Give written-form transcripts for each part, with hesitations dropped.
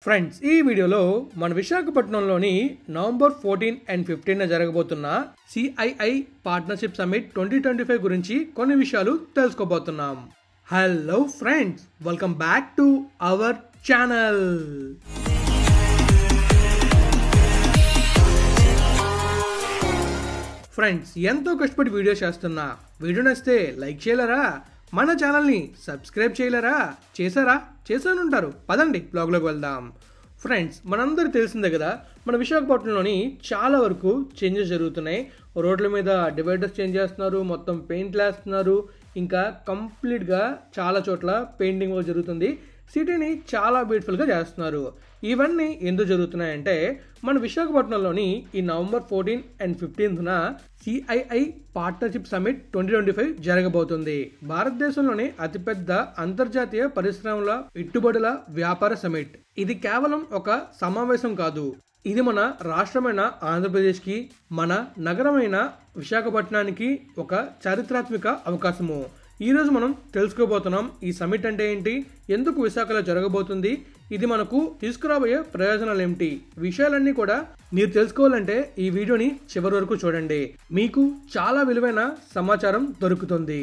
Friends, ఈ వీడియోలో మన విశాఖపట్నంలోని నవంబర్ 14 అండ్ 15 జరగబోతున్న సిఐఐ పార్ట్నర్షిప్ సమిట్ 2025 గురించి కొన్ని విషయాలు తెలుసుకోబోతున్నాం. Hello friends, welcome back to our channel. Friends, ఎంతో కష్టపడి వీడియో చేస్తున్నా. వీడియో నచ్చితే లైక్ చేయలేరా? మన ఛానల్ని సబ్స్క్రైబ్ చేయలేరా? చేశానుంటారు. పదండి బ్లాగ్లోకి వెళ్దాం. ఫ్రెండ్స్, మనందరూ తెలిసిందే కదా, మన విశాఖపట్నంలోని చాలా వరకు చేంజెస్ జరుగుతున్నాయి. రోడ్ల మీద డివైడర్స్ చేంజ్ చేస్తున్నారు, మొత్తం పెయింట్లు వేస్తున్నారు, ఇంకా కంప్లీట్గా చాలా చోట్ల పెయింటింగ్ వర్క్ జరుగుతుంది. సిటీని చాలా బ్యూటిఫుల్గా చేస్తున్నారు. ఇవన్నీ ఎందుకు జరుగుతున్నాయంటే, మన విశాఖపట్నంలోని ఈ నవంబర్ 14 అండ్ 15న సిఐఐ పార్ట్నర్షిప్ సమిట్ 2025 జరగబోతుంది. భారతదేశంలోనే అతిపెద్ద అంతర్జాతీయ పరిశ్రమల పెట్టుబడుల వ్యాపార సమిట్. ఇది కేవలం ఒక సమావేశం కాదు, ఇది మన రాష్ట్రమైన ఆంధ్రప్రదేశ్కి, మన నగరమైన విశాఖపట్నానికి ఒక చారిత్రాత్మక అవకాశము. ఈరోజు మనం తెలుసుకోబోతున్నాం ఈ సమిట్ అంటే ఏంటి, ఎందుకు విశాఖలో జరగబోతుంది, ఇది మనకు తీసుకురాబోయే ప్రయోజనాలు ఏమిటి. విషయాలన్నీ కూడా మీరు తెలుసుకోవాలంటే ఈ వీడియోని చివరి వరకు చూడండి. మీకు చాలా విలువైన సమాచారం దొరుకుతుంది.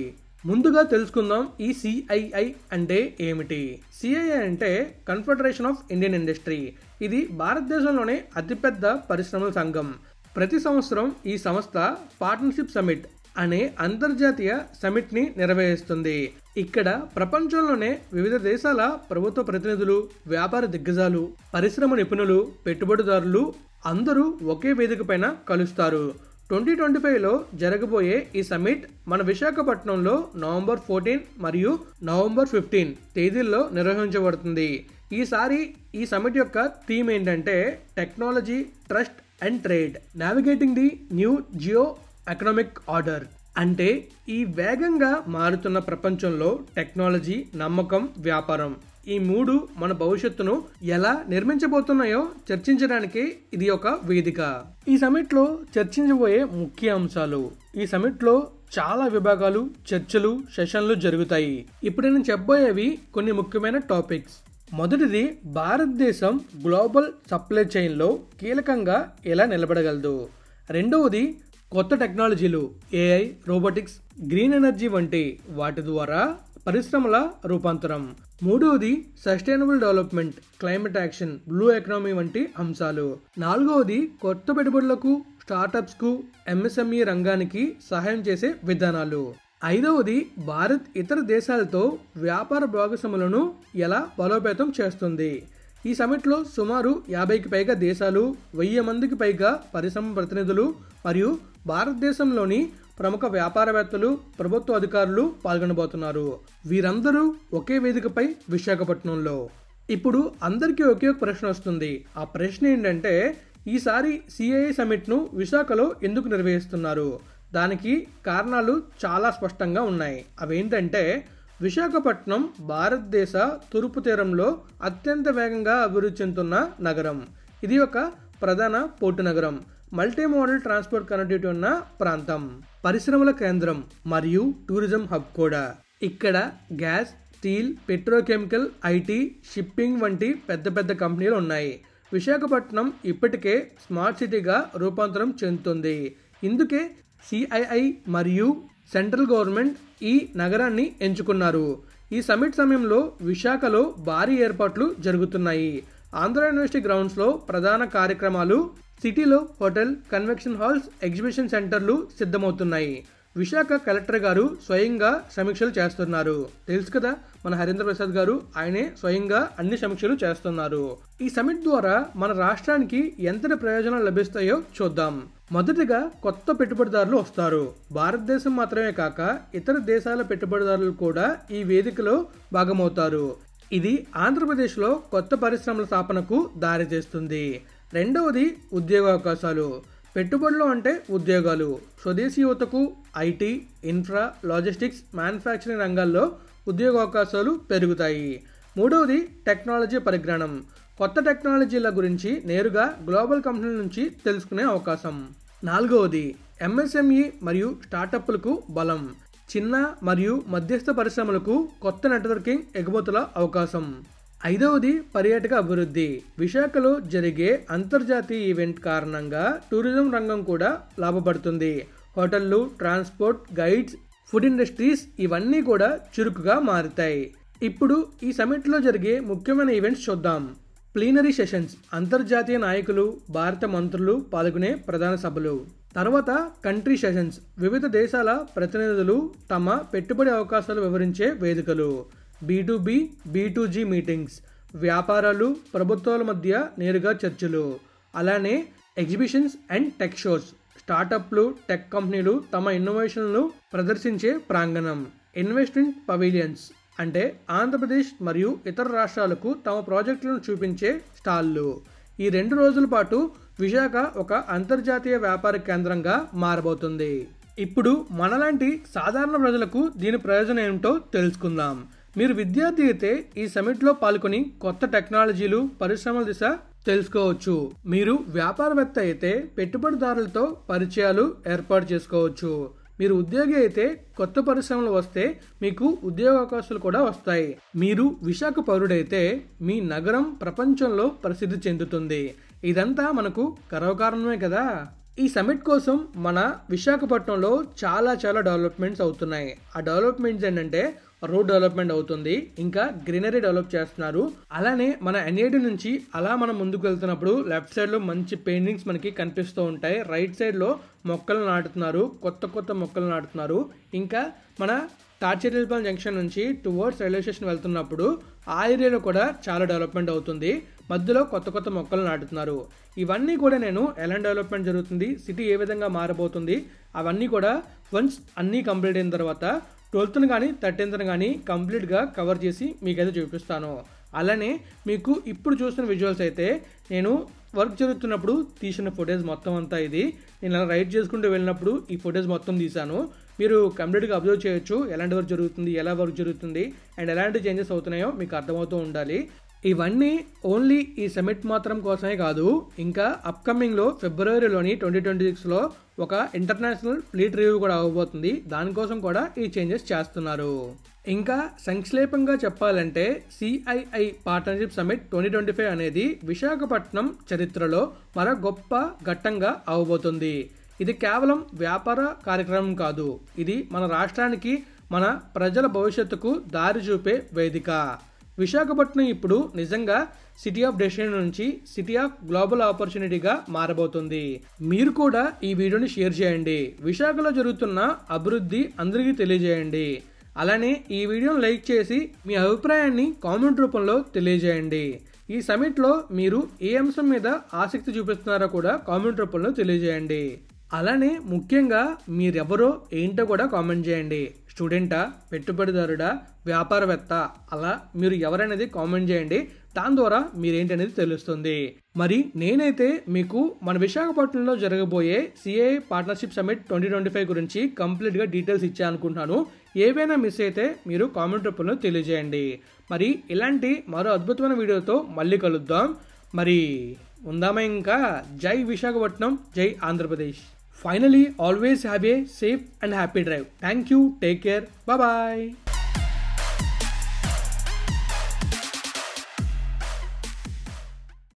ముందుగా తెలుసుకుందాం ఈ సిఐఐ అంటే ఏమిటి. సిఐఐ అంటే కన్ఫెడరేషన్ ఆఫ్ ఇండియన్ ఇండస్ట్రీ. ఇది భారతదేశంలోనే అతిపెద్ద పరిశ్రమల సంఘం. ప్రతి సంవత్సరం ఈ సంస్థ పార్ట్నర్షిప్ సమిట్ అనే అంతర్జాతీయ సమిట్ ని నిర్వహిస్తుంది. ఇక్కడ ప్రపంచంలోనే వివిధ దేశాల ప్రభుత్వ ప్రతినిధులు, వ్యాపార దిగ్గజాలు, పరిశ్రమ నిపుణులు, పెట్టుబడిదారులు అందరూ ఒకే వేదిక పైన కలుస్తారు. 2025లో జరగబోయే ఈ సమిట్ మన విశాఖపట్నంలో నవంబర్ 14 మరియు నవంబర్ 15 తేదీల్లో నిర్వహించబడుతుంది. ఈసారి ఈ సమిట్ యొక్క థీమ్ ఏంటంటే technology, trust and trade, navigating the new geo economic order. అంటే ఈ వేగంగా మారుతున్న ప్రపంచంలో టెక్నాలజీ, నమ్మకం, వ్యాపారం, ఈ మూడు మన భవిష్యత్తును ఎలా నిర్మించబోతున్నాయో చర్చించడానికి ఇది ఒక వేదిక. ఈ సమిట్ లో చర్చించబోయే ముఖ్య అంశాలు. ఈ సమిట్ లో చాలా విభాగాలు, చర్చలు, సెషన్లు జరుగుతాయి. ఇప్పుడు నేను చెప్పబోయేవి కొన్ని ముఖ్యమైన టాపిక్స్. మొదటిది, భారతదేశం గ్లోబల్ సప్లై చైన్ లో కీలకంగా ఎలా నిలబడగలదు. రెండవది, కొత్త టెక్నాలజీలు, ఏఐ, రోబోటిక్స్, గ్రీన్ ఎనర్జీ వంటి వాటి ద్వారా పరిశ్రమల రూపాంతరం. మూడవది, sustainable development, climate action, blue economy వంటి అంశాలు. నాలుగవది, కొత్త పెట్టుబడులకు, స్టార్టప్స్ కు, ఎంఎస్ఎంఈ రంగానికి సహాయం చేసే విధానాలు. ఐదవది, భారత్ ఇతర దేశాలతో వ్యాపార భాగస్వాములను ఎలా బలోపేతం చేస్తుంది. ఈ సమిట్లో సుమారు 50కి పైగా దేశాలు, 1000 మందికి పైగా పరిశ్రమ ప్రతినిధులు మరియు భారతదేశంలోని ప్రముఖ వ్యాపారవేత్తలు, ప్రభుత్వ అధికారులు పాల్గొనబోతున్నారు. వీరందరూ ఒకే వేదికపై విశాఖపట్నంలో. ఇప్పుడు అందరికీ ఒకే ఒక ప్రశ్న వస్తుంది. ఆ ప్రశ్న ఏంటంటే, ఈసారి సిఐఐ సమిట్ ను విశాఖలో ఎందుకు నిర్వహిస్తున్నారు. దానికి కారణాలు చాలా స్పష్టంగా ఉన్నాయి. అవేంటంటే, విశాఖపట్నం భారతదేశ తూర్పు తీరంలో అత్యంత వేగంగా అభివృద్ధి చెందుతున్న నగరం. ఇది ఒక ప్రధాన పోర్టు నగరం, మల్టీ మోడల్ ట్రాన్స్పోర్ట్ కనెక్టివిటీ ఉన్న ప్రాంతం, పరిశ్రమల కేంద్రం మరియు టూరిజం హబ్ కూడా. ఇక్కడ gas, steel, petrochemical, IT, shipping వంటి పెద్ద పెద్ద కంపెనీలు ఉన్నాయి. విశాఖపట్నం ఇప్పటికే స్మార్ట్ సిటీగా రూపాంతరం చెందుతుంది. ఇందుకే సిఐఐ మరియు సెంట్రల్ గవర్నమెంట్ ఈ నగరాన్ని ఎంచుకున్నారు. ఈ సమిట్ సమయంలో విశాఖలో భారీ ఏర్పాట్లు జరుగుతున్నాయి. ఆంధ్ర యూనివర్సిటీ గ్రౌండ్స్ లో ప్రధాన కార్యక్రమాలు, సిటీలో హోటల్, కన్వెన్షన్ హాల్స్, ఎగ్జిబిషన్ సెంటర్లు సిద్ధమవుతున్నాయి. విశాఖ కలెక్టర్ గారు స్వయంగా సమీక్షలు చేస్తున్నారు. తెలుసు కదా, మన హరీంద్ర ప్రసాద్ గారు, ఆయనే స్వయంగా అన్ని సమీక్షలు చేస్తున్నారు. ఈ సమిట్ ద్వారా మన రాష్ట్రానికి ఎంతటి ప్రయోజనాలు లభిస్తాయో చూద్దాం. మొదటిగా, కొత్త పెట్టుబడిదారులు వస్తారు. భారతదేశం మాత్రమే కాక ఇతర దేశాల పెట్టుబడిదారులు కూడా ఈ వేదికలో భాగమవుతారు. ఇది ఆంధ్రప్రదేశ్లో కొత్త పరిశ్రమల స్థాపనకు దారితీస్తుంది. రెండవది, ఉద్యోగావకాశాలు. పెట్టుబడులు అంటే ఉద్యోగాలు. స్వదేశీ యువతకు ఐటీ, ఇన్ఫ్రా, లాజిస్టిక్స్, మ్యానుఫ్యాక్చరింగ్ రంగాల్లో ఉద్యోగావకాశాలు పెరుగుతాయి. మూడవది, టెక్నాలజీ పరిజ్ఞానం. కొత్త టెక్నాలజీల గురించి నేరుగా గ్లోబల్ కంపెనీల నుంచి తెలుసుకునే అవకాశం. నాలుగవది, ఎంఎస్ఎంఈ మరియు స్టార్టప్లకు బలం. చిన్న మరియు మధ్యస్థ పరిశ్రమలకు కొత్త నెట్వర్కింగ్, ఎగుమతుల అవకాశం. ఐదవది పర్యాటక అభివృద్ధి. విశాఖలో జరిగే అంతర్జాతీయ ఈవెంట్ కారణంగా టూరిజం రంగం కూడా లాభపడుతుంది. హోటళ్లు, ట్రాన్స్పోర్ట్, గైడ్స్, ఫుడ్ ఇండస్ట్రీస్ ఇవన్నీ కూడా చురుకుగా మారుతాయి. ఇప్పుడు ఈ సమిట్లో జరిగే ముఖ్యమైన ఈవెంట్స్ చూద్దాం. ప్లీనరీ సెషన్స్, అంతర్జాతీయ నాయకులు, భారత మంత్రులు పాల్గొనే ప్రధాన సభలు. తర్వాత కంట్రీ సెషన్స్, వివిధ దేశాల ప్రతినిధులు తమ పెట్టుబడి అవకాశాలు వివరించే వేదికలు. B2B, B2G మీటింగ్స్, వ్యాపారాలు, ప్రభుత్వాల మధ్య నేరుగా చర్చలు. అలానే ఎగ్జిబిషన్స్ అండ్ టెక్ షోస్, స్టార్టప్లు, టెక్ కంపెనీలు తమ ఇన్నోవేషన్లు ప్రదర్శించే ప్రాంగణం. ఇన్వెస్ట్మెంట్ పవిలియన్స్ అంటే ఆంధ్రప్రదేశ్ మరియు ఇతర రాష్ట్రాలకు తమ ప్రాజెక్టులను చూపించే స్టాళ్ళు. ఈ 2 రోజుల పాటు విశాఖ ఒక అంతర్జాతీయ వ్యాపార కేంద్రంగా మారబోతుంది. ఇప్పుడు మనలాంటి సాధారణ ప్రజలకు దీని ప్రయోజనం ఏమిటో తెలుసుకుందాం. మీరు విద్యార్థి అయితే ఈ సమిట్లో పాల్గొని కొత్త టెక్నాలజీలు, పరిశ్రమల దిశ తెలుసుకోవచ్చు. మీరు వ్యాపారవేత్త అయితే పెట్టుబడిదారులతో పరిచయాలు ఏర్పాటు చేసుకోవచ్చు. మీరు ఉద్యోగి అయితే కొత్త పరిశ్రమలు వస్తే మీకు ఉద్యోగ అవకాశాలు కూడా వస్తాయి. మీరు విశాఖ పౌరుడైతే మీ నగరం ప్రపంచంలో ప్రసిద్ధి చెందుతుంది. ఇదంతా మనకు గర్వకారణమే కదా. ఈ సమిట్ కోసం మన విశాఖపట్నంలో చాలా డెవలప్మెంట్స్ అవుతున్నాయి. ఆ డెవలప్మెంట్స్ ఏంటంటే రోడ్ డెవలప్మెంట్ అవుతుంది, ఇంకా గ్రీనరీ డెవలప్ చేస్తున్నారు. అలానే మన NID నుంచి అలా మనం ముందుకు వెళ్తున్నప్పుడు లెఫ్ట్ సైడ్ లో మంచి పెయింటింగ్స్ మనకి కనిపిస్తూ ఉంటాయి. రైట్ సైడ్ లో మొక్కలు నాటుతున్నారు, కొత్త మొక్కలు నాటుతున్నారు. ఇంకా మన తాడ్చేటిపల్లి జంక్షన్ నుంచి టువర్డ్స్ రైల్వే స్టేషన్ వెళ్తున్నప్పుడు ఆ ఏరియాలో కూడా చాలా డెవలప్మెంట్ అవుతుంది. మధ్యలో కొత్త మొక్కలు నాటుతున్నారు. ఇవన్నీ కూడా నేను ఎలాంటి డెవలప్మెంట్ జరుగుతుంది, సిటీ ఏ విధంగా మారబోతుంది, అవన్నీ కూడా వన్స్ అన్నీ కంప్లీట్ అయిన తర్వాత 12th కానీ 13th కానీ కంప్లీట్గా కవర్ చేసి మీకైతే చూపిస్తాను. అలానే మీకు ఇప్పుడు చూసిన విజువల్స్ అయితే నేను వర్క్ జరుగుతున్నప్పుడు తీసిన ఫుటేజ్ మొత్తం అంతా ఇది. నేను అలా రైడ్ చేసుకుంటూ వెళ్ళినప్పుడు ఈ ఫుటేజ్ మొత్తం తీశాను. మీరు కంప్లీట్గా అబ్జర్వ్ చేయొచ్చు ఎలాంటి వర్క్ జరుగుతుంది, ఎలా వర్క్ జరుగుతుంది అండ్ ఎలాంటి చేంజెస్ అవుతున్నాయో మీకు అర్థమవుతూ ఉండాలి. ఇవన్నీ ఓన్లీ ఈ సమిట్ మాత్రం కోసమే కాదు, ఇంకా అప్కమింగ్లో ఫిబ్రవరిలోని 2026లో ఒక ఇంటర్నేషనల్ ఫ్లీట్ రివ్యూ కూడా అవ్వబోతుంది. దానికోసం కూడా ఈ చేంజెస్ చేస్తున్నారు. ఇంకా సంక్షేపంగా చెప్పాలంటే CII పార్ట్నర్షిప్ సమిట్ 2025 అనేది విశాఖపట్నం చరిత్రలో మరో గొప్ప ఘట్టంగా అవ్వబోతుంది. ఇది కేవలం వ్యాపార కార్యక్రమం కాదు, ఇది మన రాష్ట్రానికి, మన ప్రజల భవిష్యత్తుకు దారి చూపే వేదిక. విశాఖపట్నం ఇప్పుడు నిజంగా సిటీ ఆఫ్ డెస్టినేషన్ నుంచి సిటీ ఆఫ్ గ్లోబల్ ఆపర్చునిటీగా మారబోతుంది. మీరు కూడా ఈ వీడియోని షేర్ చేయండి. విశాఖలో జరుగుతున్న అభివృద్ధి అందరికీ తెలియజేయండి. అలానే ఈ వీడియోని లైక్ చేసి మీ అభిప్రాయాన్ని కామెంట్ రూపంలో తెలియజేయండి. ఈ సమిట్లో మీరు ఏ అంశం మీద ఆసక్తి చూపిస్తున్నారో కూడా కామెంట్ రూపంలో తెలియజేయండి. అలానే ముఖ్యంగా మీరెవరో ఏంటో కూడా కామెంట్ చేయండి. స్టూడెంటా, పెట్టుబడిదారుడా, వ్యాపారవేత్త, అలా మీరు ఎవరనేది కామెంట్ చేయండి. దాని ద్వారా మీరేంటనేది తెలుస్తుంది. మరి నేనైతే మీకు మన విశాఖపట్నంలో జరగబోయే CII పార్ట్నర్షిప్ సమిట్ 2025 గురించి కంప్లీట్గా డీటెయిల్స్ ఇచ్చా అనుకుంటున్నాను. ఏవైనా మిస్ అయితే మీరు కామెంట్ రూపంలో తెలియజేయండి. మరి ఇలాంటి మరో అద్భుతమైన వీడియోతో మళ్ళీ కలుద్దాం. మరి ఉందామా ఇంకా. జై విశాఖపట్నం, జై Andhra Pradesh. Finally, always have a safe and happy drive. Thank you. Take care. Bye bye.